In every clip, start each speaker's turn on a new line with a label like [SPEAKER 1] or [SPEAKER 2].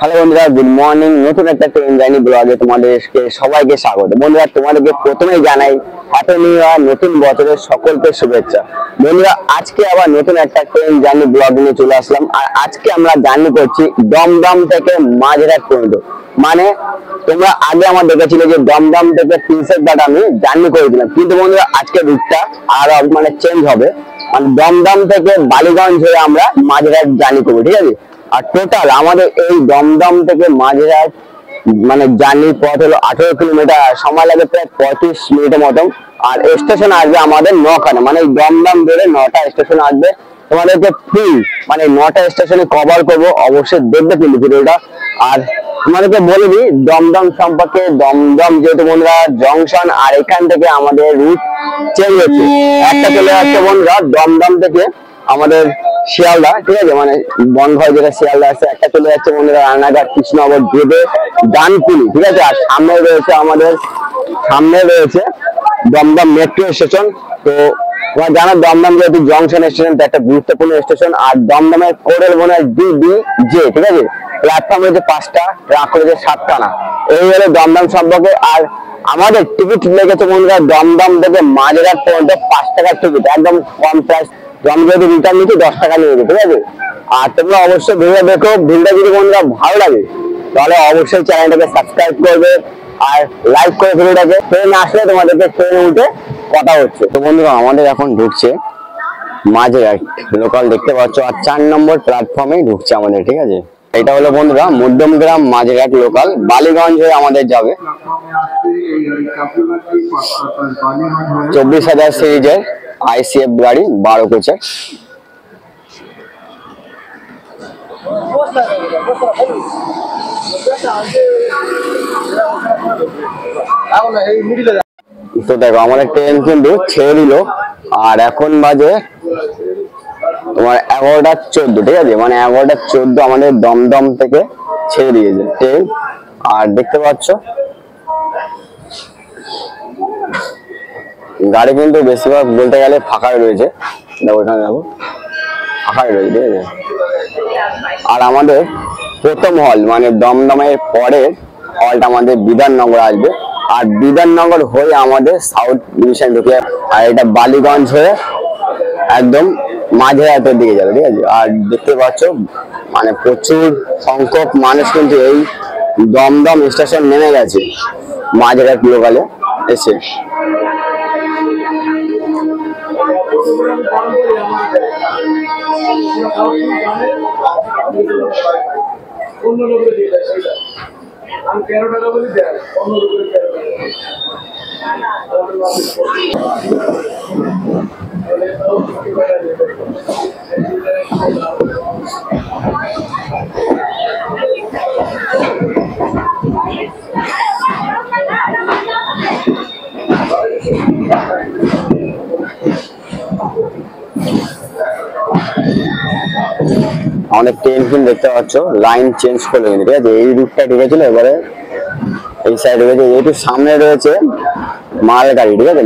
[SPEAKER 1] Hello বন্ধুরা, good morning. নতুন একটা ট্রেন জার্নি ব্লগে তোমাদেরকে সবাইকে স্বাগত। বন্ধুরা, তোমাদেরকে প্রথমেই জানাই হ্যাপি নিউ ইয়ার, নতুন বছরের সকলকে শুভেচ্ছা। বন্ধুরা, আজকে আবার নতুন একটা ট্রেন জার্নি ব্লগ নিয়ে চলে আসলাম। আর আজকে আমরা জার্নি করছি দমদম থেকে মাঝেরহাট পর্যন্ত। মানে তোমরা আগে আমার দেখেছিলে যে দমদম থেকে প্রিন্সেস ঘাট আমি জার্নি করেছিলাম, কিন্তু বন্ধুরা আজকে রুটটা আরো চেঞ্জ হবে। মানে দমদম থেকে বালিগঞ্জ হয়ে আমরা মাঝেরহাট জার্নি করবো, ঠিক আছে? আর টোটাল আমাদের এই দমদম থেকে মাঝেরহাট জার্নির পথ হলো 18 কিলোমিটার, সময় লাগে প্রায় 35 মিনিটের মতন। আর স্টেশন আসবে আমাদের 9খানা, মানে দমদম ধরে 9টা স্টেশন আসবে। তোমাদেরকে ফুল 9টা স্টেশনে কভার করবো, অবশ্যই দেখবে কিন্তু ভিডিওটা। আর তোমাদেরকে বলে দিই দমদম সম্পর্কে, দমদম যেহেতু বন্ধুরা জংশন, আর এখান থেকে আমাদের রুট চেঞ্জ হচ্ছে। একটা চলে যাচ্ছে বন্ধুরা দমদম থেকে আমাদের শিয়ালদা, ঠিক আছে, বন্ধ হয় যেটা শিয়ালদা আছে। একটা চলে যাচ্ছে বন্ধুরা রানাঘাট কৃষ্ণনগর দেবে ডানকুনি, ঠিক আছে। আর সামনে রয়েছে দমদম মেট্রো স্টেশন। তো তোমার জানো দমদম যেহেতু জংশন স্টেশন, একটা গুরুত্বপূর্ণ স্টেশন। আর দমদমের কোডের মনে হয় DDJ, ঠিক আছে। প্ল্যাটফর্ম রয়েছে 5টা, ট্রাক রয়েছে 7খানা। এই হলো দমদম সম্পর্কে। আর আমাদের টিকিট লেগেছে বন্ধুরা দমদম থেকে মাঝেরহাট পর্যন্ত 5 টাকার টিকিট, একদম কম প্রাইস। আমি যদি রিটার্ন নিচ্ছি 10 টাকা নিয়ে ঠিক আছে। আর তোমরা অবশ্যই ভিডিও দেখো। ভিডিওটা যদি বন্ধুরা ভালো লাগে তাহলে অবশ্যই চ্যানেলটাকে সাবস্ক্রাইব করবে আর লাইক করে ভিডিওটাকে। ট্রেন আসলে তোমাদেরকে ট্রেনে উঠে কথা হচ্ছে। তো বন্ধুরা আমাদের এখন ঢুকছে মাঝেরহাট লোকাল, দেখতে পাচ্ছ। আর 4 নম্বর প্ল্যাটফর্মেই ঢুকছে আমাদের, ঠিক আছে। এটা হলো বন্ধুরা মধ্যমগ্রাম মাঝেরহাট লোকাল, বালিগঞ্জ হয়ে আমাদের যাবে। 24,000 সিরিজের ICF গাড়ি 12 কোচের। তো দেখো আমাদের ট্রেন কিন্তু ছেড়ে দিল। আর এখন বাজে তোমার 11:14, ঠিক আছে। 11:14 আমাদের দমদম থেকে ছেড়ে দিয়েছে ট্রেন। আর দেখতে পাচ্ছ গাড়ি কিন্তু বেশিরভাগ বলতে গেলে ফাঁকাই রয়েছে। দেখো এখানে দেখো ফাঁকাই রয়েছে, ঠিক আছে। আর আমাদের প্রথম হল দমদমের পরের হলটা আমাদের বিধাননগর আসবে। আর বিধাননগর হয়ে আমাদের সাউথ ডিভিশন ঢুকে, আর এটা বালিগঞ্জ হয়ে একদম মাঝেরহাটের দিকে যাবে, ঠিক আছে। আর দেখতে পাচ্ছ প্রচুর সংখ্যক মানুষ কিন্তু এই দমদম স্টেশন নেমে গেছে মাঝেরহাট লোকালে এসে। আমি 13 টাকা বলি দেয়, অন্য লোকের 13 আমাদের ট্রেন কিন্তু দেখতে পাচ্ছ লাইন চেঞ্জ করলে, ঠিক আছে। এই রুটটা ঢুকেছিল, এবারে এই সাইড রয়েছে। যেহেতু সামনে রয়েছে মাল গাড়ি, ঠিক আছে।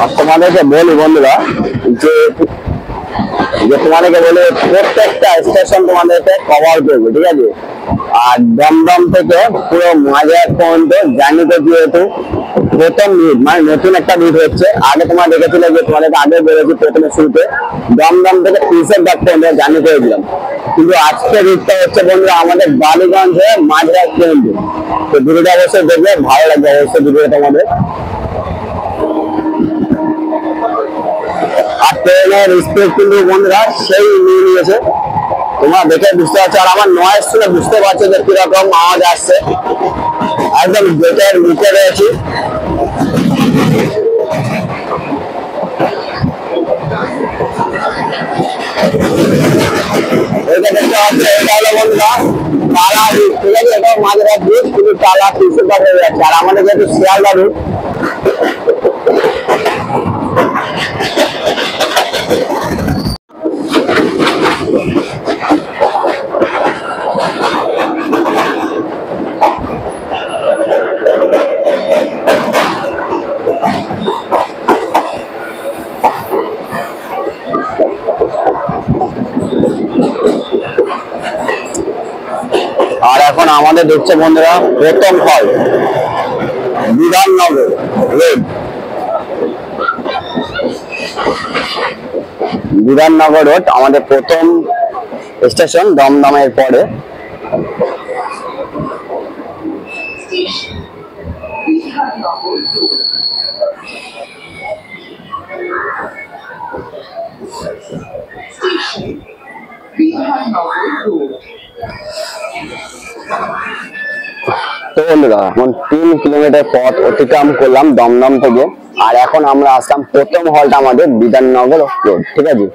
[SPEAKER 1] আর তোমাদেরকে বলি বন্ধুরা যে তোমাদেরকে বলে প্রত্যেকটা স্টেশন তোমাদেরকে কভার করবে, ঠিক আছে। আর দমদম থেকে পুরো মাঝেরহাট পর্যন্ত জার্নিতে যেহেতু প্রথম রুট, নতুন একটা রুট হচ্ছে। আগে তোমার দেখেছিলে যে তোমাদেরকে আগে বলেছি প্রথমে শুরুতে দমদম থেকে প্রিন্সেস ঘাট পর্যন্ত জার্নি করেছিলাম, কিন্তু আজকে রুটটা হচ্ছে বন্ধুরা আমাদের বালিগঞ্জ হয়ে মাঝেরহাট পর্যন্ত। তো ভিডিওটা অবশ্যই দেখবে, ভালো লাগবে অবশ্যই ভিডিওটা তোমাদের। আর ট্রেনের স্পিড কিন্তু বন্ধুরা সেই নিয়ে নিয়েছে, তোমরা দেখে বুঝতে পারছো। আর আমার নয়েজ শুনে বুঝতে পারছো যে কিরকম আওয়াজ আসছে। একদম গেটের নিচে রয়েছি। এটা দেখতে পাচ্ছ, এটা হলো বন্ধুরা টালা রুট, ঠিক আছে। এটাও মাঝেরহাট রুট, কিন্তু টালা প্রিন্সেস ঘাট হয়ে যাচ্ছে। আর আমাদের যেহেতু শিয়ালদা রুট, আমাদের ঢুকছে বন্ধুরা প্রথম হল বিধাননগর রোড। বিধাননগর রোড আমাদের প্রথম স্টেশন দমদমের পরে। তো বন্ধুরা এখন 3 কিলোমিটার পথ অতিক্রম করলাম দমদম থেকে, আর এখন আমরা আসলাম প্রথম হলটা আমাদের বিধাননগর রোড, ঠিক আছে।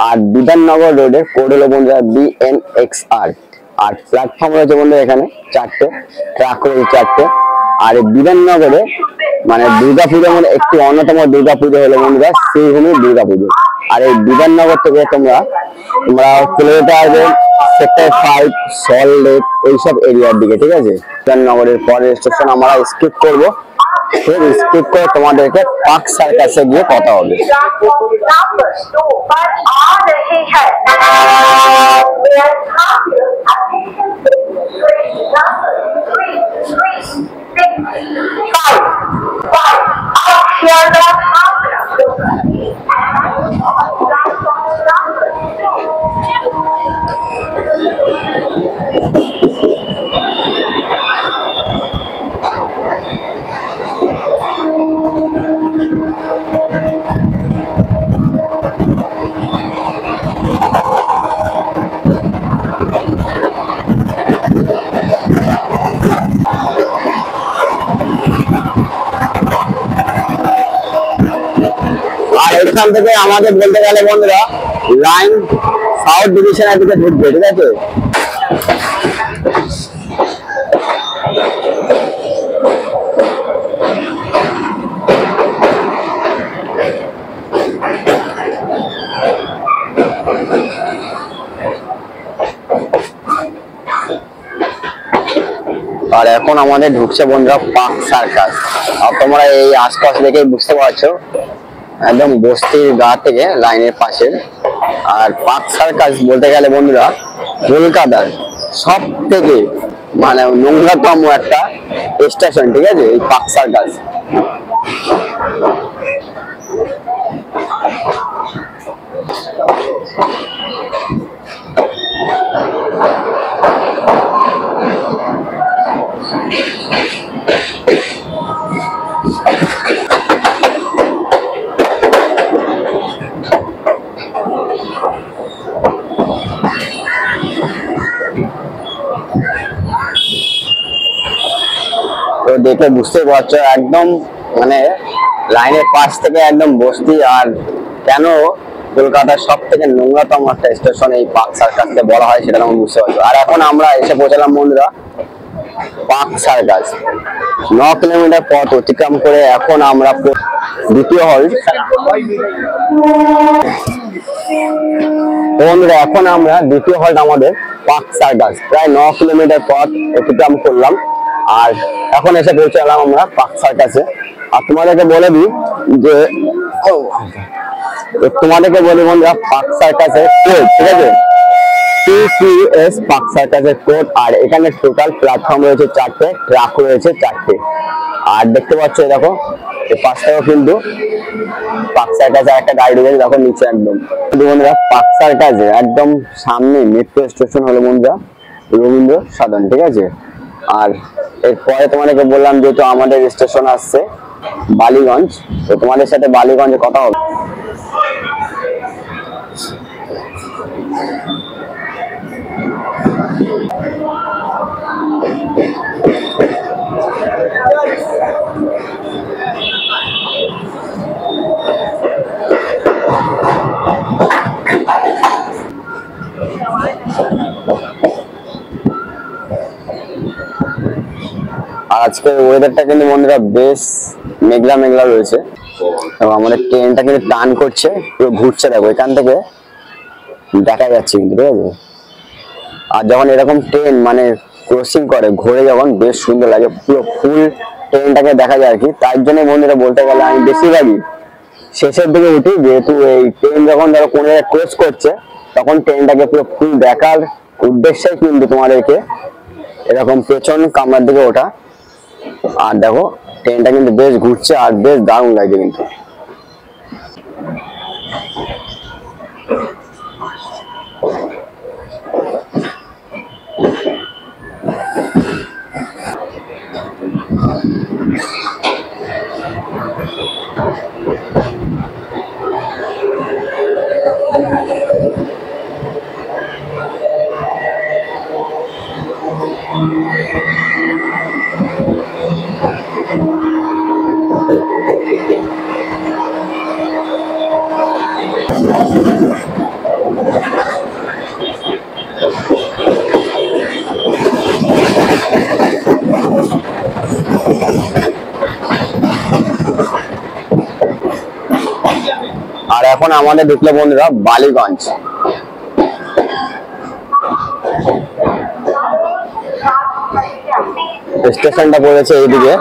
[SPEAKER 1] আর বিধাননগর রোডের কোড হলো বন্ধুরা BNXR। আর প্ল্যাটফর্ম রয়েছে বন্ধুরা এখানে 4টে, ট্রাক রয়েছে 4টে। আর এই বিধাননগরে মানে দুর্গাপুজোর মধ্যে একটি অন্যতম দুর্গাপুজো হলো বন্ধুরা শ্রীভূমি দুর্গাপুজো। আর এই বিধাননগর থেকে তোমরা চলে যেতে পারবে সেক্টর 5, সল লেক, এইসব এরিয়ার দিকে, ঠিক আছে। বিধাননগরের পরের স্টেশন আমরা স্কিপ করবো, স্কিপ করে তোমাদেরকে পার্ক সার্কাসে গিয়ে কথা হবে। আর এখান থেকে আমাদের বলতে গেলে বন্ধুরা লাইন সাউথ ডিভিশনের দিকে ঢুকবে, ঠিক আছে। আর এখন আমাদের ঢুকছে বন্ধুরা পার্ক সার্কাস। আর তোমরা এই আশপাশ দেখে বুঝতে পারছো একদম বস্তির গা থেকে লাইনের পাশে। আর পার্ক সার্কাস বলতে গেলে বন্ধুরা কলকাতার সব থেকে মানে নোংরাতম একটা স্টেশন, ঠিক আছে, এই পার্ক সার্কাস। তো দেখে বুঝতে পারছো একদম মানে লাইনের পাশ থেকে একদম বস্তি। আর কেন কলকাতার সব থেকে নোংরাতম একটা স্টেশন এই পার্ক সার্কাসকে বলা হয় সেটা তোমরা বুঝতে পারছো। আর এখন আমরা এসে পৌঁছালাম বন্ধুরা পার্ক সার্কাস। 9 কিলোমিটার পথ অতিক্রম করে এখন আমরা দ্বিতীয় হল বন্ধুরা, এখন আমরা দ্বিতীয় হল্ট আমাদের পার্ক সার্কাস। প্রায় 9 কিলোমিটার পথ অতিক্রম করলাম আর এখন এসে পৌঁছালাম আমরা পার্ক সার্কাসে। আর তোমাদেরকে বলে দিই যে বন্ধুরা পার্ক সার্কাসের কোড, ঠিক আছে, TQS পার্ক সার্কাসের কোড। আর এখানে টোটাল প্ল্যাটফর্ম রয়েছে 4টে, ট্রাক রয়েছে 4টে। আর দেখতে পাচ্ছ দেখো এই পাশটাও কিন্তু পার্ক সার্কাসে একটা গাড়ি রয়েছে, দেখো নিচে একদম। বন্ধুরা পার্ক সার্কাসে একদম সামনে মেট্রো স্টেশন হলো বন্ধুরা রবীন্দ্র সদন, ঠিক আছে। আর এরপরে তোমাদেরকে বললাম যেহেতু আমাদের স্টেশন আসছে বালিগঞ্জ, তো তোমাদের সাথে বালিগঞ্জে কথা হবে। আর আজকের ওয়েদারটা কিন্তু বন্ধুরা বেশ মেঘলা মেঘলা রয়েছে এবং আমাদের ট্রেনটা কিন্তু টার্ন করছে, পুরো ঘুরছে, দেখো এখান থেকে দেখা যাচ্ছে কিন্তু, ঠিক আছে। আর যখন এরকম ট্রেন মানে ক্রসিং করে ঘুরে যখন বেশ সুন্দর লাগে, পুরো ফুল ট্রেনটাকে দেখা যায় আর কি। তার জন্য বন্ধুরা বলতে গেলে আমি বেশিরভাগই শেষের দিকে উঠি, যেহেতু এই ট্রেন যখন ধরো কোনো জায়গায় ক্রস করছে তখন ট্রেনটাকে পুরো ফুল দেখার উদ্দেশ্যে কিন্তু তোমাদেরকে এরকম পেছন কামরার দিকে ওঠা। আর দেখো ট্রেনটা কিন্তু বেশ ঘুরছে আর বেশ দারুণ লাগছে কিন্তু। আর এখন আমাদের ঢুকলো বন্ধুরা বালিগঞ্জ। স্টেশনটা পড়েছে এইদিকে,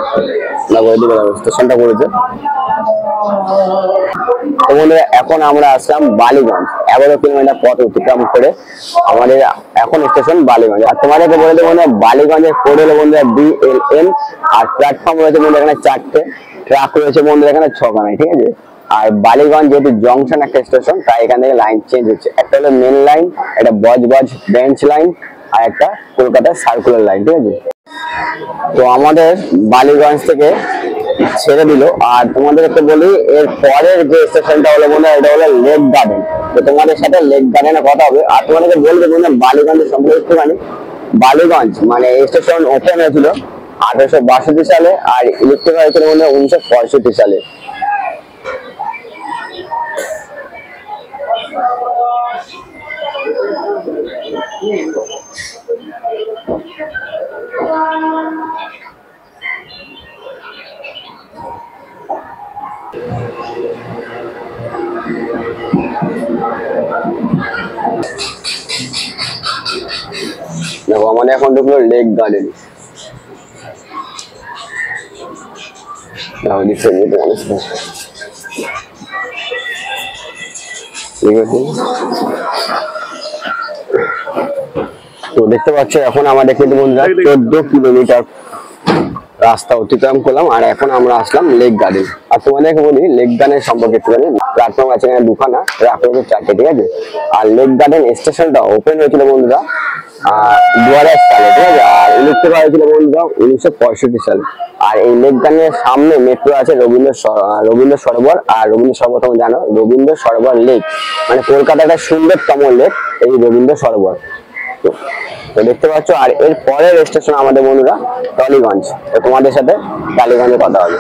[SPEAKER 1] স্টেশনটা পড়েছে। তো বন্ধুরা এখন আমরা আসলাম বালিগঞ্জ, 11 কিলোমিটার পথ অতিক্রম করে আমাদের এখন স্টেশন বালিগঞ্জ। আর তোমাদেরকে বলে দেবো বন্ধুরা বালিগঞ্জের কোড হলো বন্ধুরা BLM। আর প্ল্যাটফর্ম রয়েছে বন্ধুরা এখানে 4টে, ট্রাক রয়েছে বন্ধুরা এখানে 6খানায়, ঠিক আছে। আর বালিগঞ্জ যেহেতু জংশন একটা স্টেশন, তাই এখান থেকে লাইন চেঞ্জ হচ্ছে। একটা হলো মেন লাইন, একটা বজবজ ব্রাঞ্চ লাইন, আর একটা কলকাতার সার্কুলার লাইন, ঠিক আছে। তো আমাদের বালিগঞ্জ থেকে ছেড়ে দিল। আর তোমাদেরকে বলি এর পরের যে স্টেশনটা হলো বন্ধুরা এটা হলো লেক গার্ডেন। তো তোমাদের সাথে লেক গার্ডেনে কথা হবে। আর তোমাদেরকে বলবো বন্ধুরা বালিগঞ্জের সম্পর্কে একটুখানি। বালিগঞ্জ মানে স্টেশন ওপেন হয়েছিল 1862 সালে, আর ইলেকট্রিক হয়েছিল বন্ধুরা 1965 সালে। দেখো আমাদের এখন ঢুকলো লেক গার্ডেন। তো দেখতে পাচ্ছ এখন আমাদের কিন্তু বন্ধুরা 14 কিলোমিটার রাস্তা অতিক্রম করলাম। আর এখন আমরা আসলাম লেক গার্ডেন। আর তোমাদেরকে বলি লেক গার্ডেন সম্পর্কে একটুখানি। প্ল্যাটফর্ম আছে এখানে 2খানা, ট্রাক রয়েছে 4টে, ঠিক আছে। আর লেক গার্ডেন স্টেশনটা ওপেন হয়েছিল বন্ধুরা 2000 সালে, ঠিক আছে। আর ইলেকট্রিক হয়েছিল বন্ধুরা 1965 সালে। আর এই লেক গার্ডেনের সামনে মেট্রো আছে রবীন্দ্র সরোবর। আর রবীন্দ্র সরোবর তোমরা জানো, রবীন্দ্র সরোবর লেক মানে কলকাতার একটা সুন্দরতম লেক এই রবীন্দ্র সরোবর। তো দেখতে পাচ্ছ। আর এর পরের স্টেশন আমাদের বন্ধুরা টালিগঞ্জ। তো তোমাদের সাথে টালিগঞ্জে কথা হবে।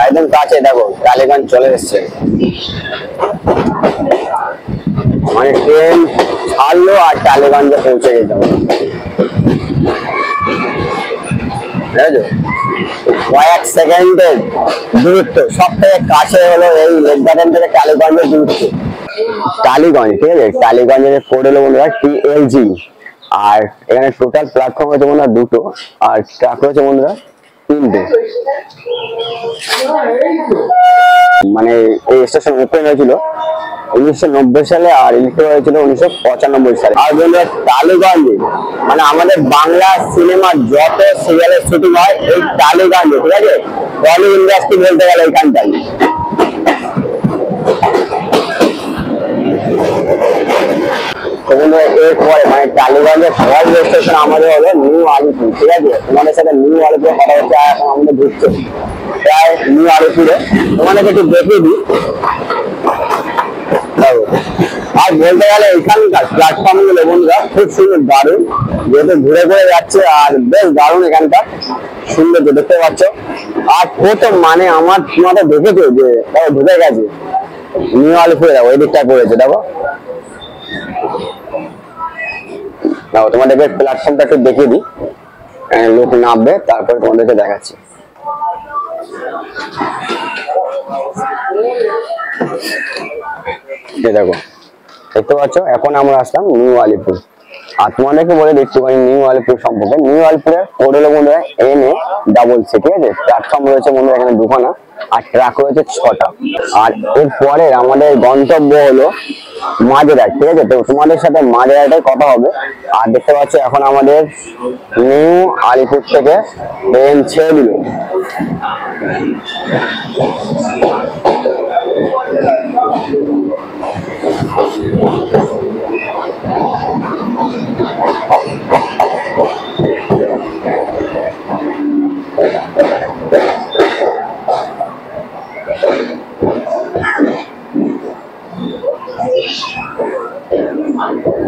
[SPEAKER 1] একদম কাছে দেখো টালিগঞ্জ চলে এসছে। মানে ট্রেন ছাড়লো আর টালিগঞ্জে পৌঁছে যেতে হবে, কয়েক সেকেন্ডের দূরত্ব। সব থেকে কাছে হলো এই লেক গার্ডেন থেকে টালিগঞ্জের দূরত্ব। টালিগঞ্জ, ঠিক আছে। টালিগঞ্জের কোড হলো বন্ধুরা TLG। আর এখানে টোটাল প্ল্যাটফর্ম হচ্ছে বন্ধুরা 2টো, আর ট্রাক রয়েছে বন্ধুরা 3টে। মানে এই স্টেশন ওপেন হয়েছিল 1990 সালে, আর ইলেকট্রিক হয়েছিল 1995 সালে। আর বন্ধুরা টালিগঞ্জে মানে আমাদের বাংলা সিনেমার যত সিরিয়ালের শুটিং হয় এই টালিগঞ্জে, ঠিক আছে। বলিউড ইন্ডাস্ট্রি বলতে গেলে এখানটাই। এরপরে মানে টালিগঞ্জের পরের স্টেশন আমাদের হলো নিউ আলিপুর, ঠিক আছে। তোমাদের সাথে নিউ আলিপুরে কথা হচ্ছে। এখন আমাদের ঢুকছে প্রায় নিউ আলিপুরে। তোমাদেরকে একটু দেখিয়ে দিই। আর বলতে গেলে এখানকার প্ল্যাটফর্ম গুলো বন্ধুরা খুব সুন্দর, দারুণ। যেহেতু ঘুরে ঘুরে যাচ্ছে আর বেশ দারুণ এখানকার সুন্দর দেখতে পাচ্ছ। আর প্রথম মানে আমার তোমাদের দেখেছো যে ঢুকে গেছে নিউ আলিপুরে। দেখো এই দিকটা পড়েছে, দেখো তোমাদেরকে প্ল্যাটফর্মটা একটু দেখিয়ে দিই। লোক নামবে তারপরে তোমাদেরকে দেখাচ্ছি। দেখো দেখতে পাচ্ছ এখন আমরা আসলাম নিউ আলিপুর। আর তোমাদেরকে বলে দিচ্ছি নিউ আলিপুর সম্পর্কে। নিউ আলিপুরের কোড হলো বন্ধুরা NA66, ঠিক আছে। প্ল্যাটফর্ম রয়েছে বন্ধুরা এখানে দুখানা, আর ট্রাক রয়েছে 6টা। আর এরপরে আমাদের গন্তব্য হলো মাঝেরহাট, ঠিক আছে। তো তোমাদের সাথে মাঝেরহাটের কথা হবে। আর দেখতে পাচ্ছ এখন আমাদের নিউ আলিপুর থেকে ট্রেন ছেড়ে দিল।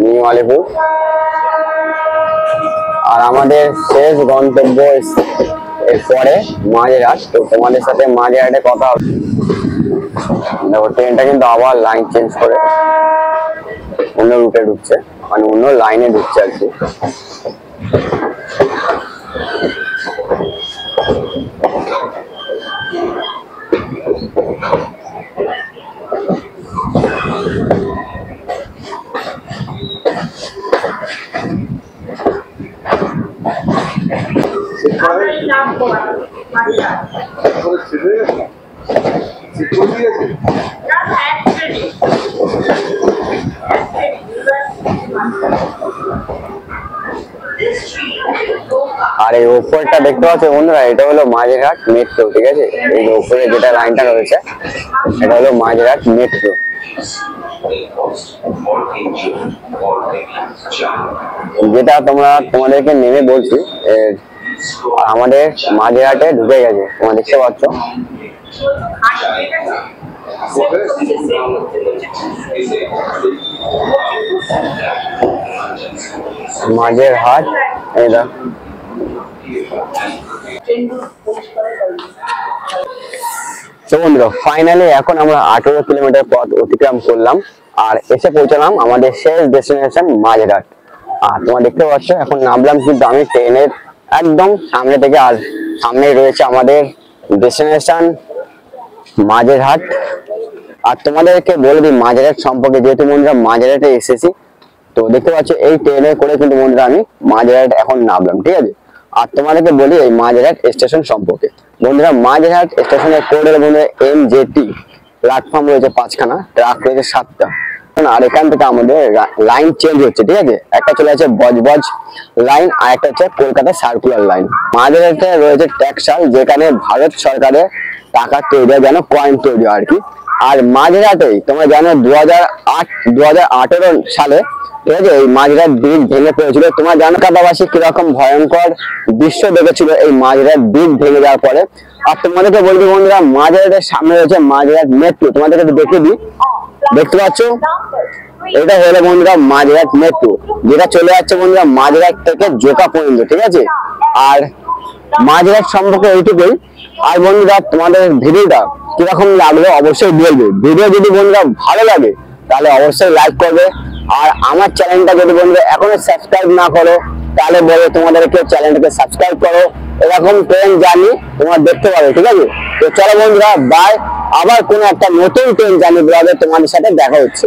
[SPEAKER 1] নিউ আলিপুর আর আমাদের শেষ গন্তব্য এরপরে মাঝেরহাট। তো তোমাদের সাথে মাঝেরহাটে কথা হবে। দেখো ট্রেনটা কিন্তু আবার লাইন চেঞ্জ করে অন্য রুটে ঢুকছে, মানে অন্য লাইনে ঢুকছে আর কি। আর এই উপরটা দেখতে পাচ্ছ বন্ধুরা, এটা হলো মাঝেরহাট মেট্রো, ঠিক আছে। এই যে উপরে যেটা লাইনটা রয়েছে এটা হলো মাঝেরহাট মেট্রো। যেটা তোমাদেরকে নেমে বলছি, আমাদের মাঝেরহাটে ঢুকে গেছে, তোমরা দেখতে পাচ্ছ। মাঝেরহাট এটা তো বন্ধুরা ফাইনালি এখন আমরা 18 কিলোমিটার পথ অতিক্রম করলাম আর এসে পৌঁছলাম আমাদের শেষ ডেস্টিনেশন মাঝেরহাট। আর তোমরা দেখতে পাচ্ছ এখন নামলাম কিন্তু আমি ট্রেনের একদম সামনে থেকে। আর সামনে রয়েছে আমাদের ডেস্টিনেশন মাঝেরহাট। আর তোমাদেরকে বলে দিই মাঝেরহাট সম্পর্কে, যেহেতু বন্ধুরা মাঝেরহাটে এসেছি। তো দেখতে পাচ্ছ এই ট্রেনে করে কিন্তু বন্ধুরা আমি মাঝেরহাট এখন নামলাম, ঠিক আছে। আর তোমাদেরকে বলি এই মাঝেরহাট স্টেশন সম্পর্কে। বন্ধুরা মাঝেরহাট স্টেশনের কোড হলো বন্ধুরা MJT। প্ল্যাটফর্ম রয়েছে 5খানা, ট্রাক রয়েছে 7টা। আর এখান থেকে আমাদের লাইন চেঞ্জ হচ্ছে, ঠিক আছে। একটা চলে আছে বজবজ লাইন আর একটা হচ্ছে কলকাতা সার্কুলার লাইন। মাঝেরহাটে রয়েছে ট্যাক্সাল, যেখানে ভারত সরকারের টাকা তৈরি হয়, যেন কয়েন তৈরি হয় আর কি। আর মাঝেরহাটেই তোমরা জানো 2018 সালে, ঠিক আছে, এই মাঝেরহাট ব্রিজ ভেঙে পড়েছিল। তোমরা জানো কলকাতাবাসী কিরকম ভয়ঙ্কর দৃশ্য দেখেছিল এই মাঝেরহাট ব্রিজ ভেঙে যাওয়ার পরে। আর তোমাদেরকে বলবো বন্ধুরা মাঝেরহাটের সামনে রয়েছে মাঝেরহাট মেট্রো। তোমাদেরকে দেখিয়ে দিই, দেখতে পাচ্ছ এটা হলো বন্ধুরা মাঝেরহাট মেট্রো, যেটা চলে যাচ্ছে বন্ধুরা মাঝেরহাট থেকে জোকা পর্যন্ত, ঠিক আছে। আর মাঝেরহাট সম্পর্কে এইটুকুই। আর বন্ধুরা তোমাদের ভিডিওটা কিরকম লাগলো অবশ্যই বলবে। ভিডিও যদি বন্ধুরা ভালো লাগে তাহলে অবশ্যই লাইক করবে। আর আমার চ্যানেলটা যদি বন্ধুরা এখনো সাবস্ক্রাইব না করো তাহলে বলো তোমাদেরকে চ্যানেলটাকে সাবস্ক্রাইব করো। এরকম ট্রেন জার্নি তোমরা দেখতে পাবে, ঠিক আছে। তো চলো বন্ধুরা বাই, আবার কোনো একটা নতুন ট্রেন জার্নি ব্লগে তোমাদের সাথে দেখা হচ্ছে।